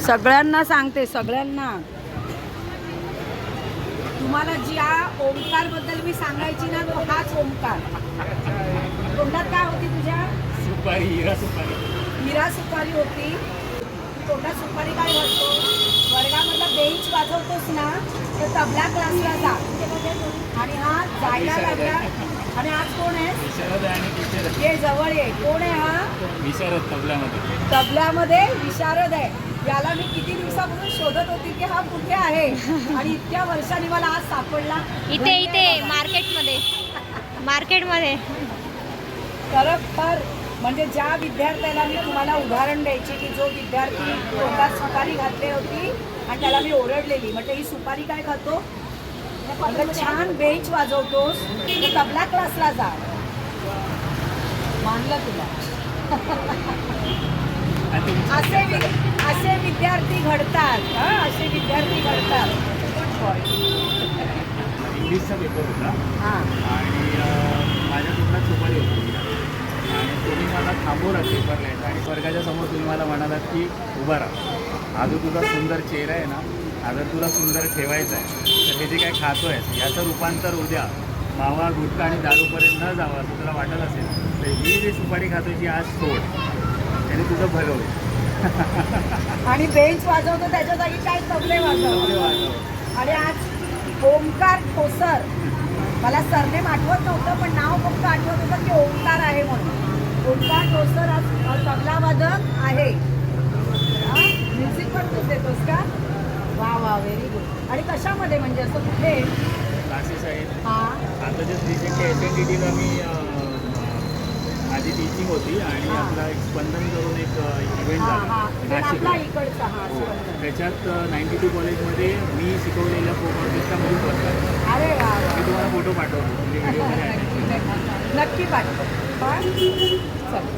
सगळ्यांना सांगते, सगळ्यांना. तुम्हाला ज्या ओंकार बद्दल मी सांगायची ना, तो हाच ओंकार. तोंडात काय होती तुझ्या? सुपारी, हिरा सुपारी. हिरा सुपारी होती. तोंडात सुपारी काय घालतो? वर्गामधला बेंच वाजवतोस ना, तर तबला क्लासला जा. आणि हा जायला लागला. आणि आज कोण आहे? विशारद आणि टीचर. ये जवळ ये. कोण आहे हा? विशारद तबल्यामध्ये. तबल्यामध्ये विशारद आहे. याला मी किती दिवसापासून शोधत होती की हा कुठे आहे, आणि इतक्या वर्षांनी मला आज सापडला. इथे मार्केटमध्ये. खरं म्हणजे ज्या विद्यार्थ्याला मी तुम्हाला उदाहरण द्यायची की जो विद्यार्थी तोंडात सुपारी घातली होती आणि त्याला मी ओरडलेली, म्हणजे ही सुपारी काय खातो? अगं छान बेंच वाजवतोस तर तबला क्लासला जा. मानलं तुला. असे विद्यार्थी घडतात. असे विद्यार्थी घडतात. इंग्लिशचा पेपर होता हां. आणि माझ्या तोंडात सुपारी होती आणि तुम्ही मला थांबवला पेपर लिहायचा आणि वर्गाच्या समोर तुम्ही मला म्हणालात की उभा राहा, हा जो तुझा सुंदर चेहरा आहे ना, हा जर तुला सुंदर ठेवायचा आहे तर हे जे काय खातो आहे याचं रूपांतर उद्या मावा, गुटखा आणि दारूपर्यंत न जावं असं तुला वाटत असेल तर ही जी सुपारी खातो ही आज सोड, त्याने तुझं भलं होईल. आणि बेंच वाजवतो त्याच्या जागी काय तबले वाजवतो. आणि आज ओंकार ठोसर, मला सरनेम आठवत नव्हतं पण नाव फक्त आठवत होतं की ओंकार आहे म्हणून. ओंकार ठोसर आज तबला वादक आहे. म्युझिक पण तूच देतोस का? वा वा, व्हेरी गुड. आणि कशामध्ये, म्हणजे असं कुठे क्लासेस आहेत. हां. आता जस्ट रिसेंटली SNDTला मी माझी टीचिंग होती आणि हां. आपला एक स्पंदन करून एक इव्हेंट हां झाला हां, म्हणजे नाशिकला. आपला इकडचा. हां, हो. स्पंदन. त्याच्यात 92 कॉलेजमध्ये मी शिकवलेल्या फोक ऑर्केस्ट्रामध्ये वर्क. अरे वा वा. मी तुम्हाला फोटो पाठवतो म्हणजे व्हिडिओमध्ये नक्की पाठव. चल.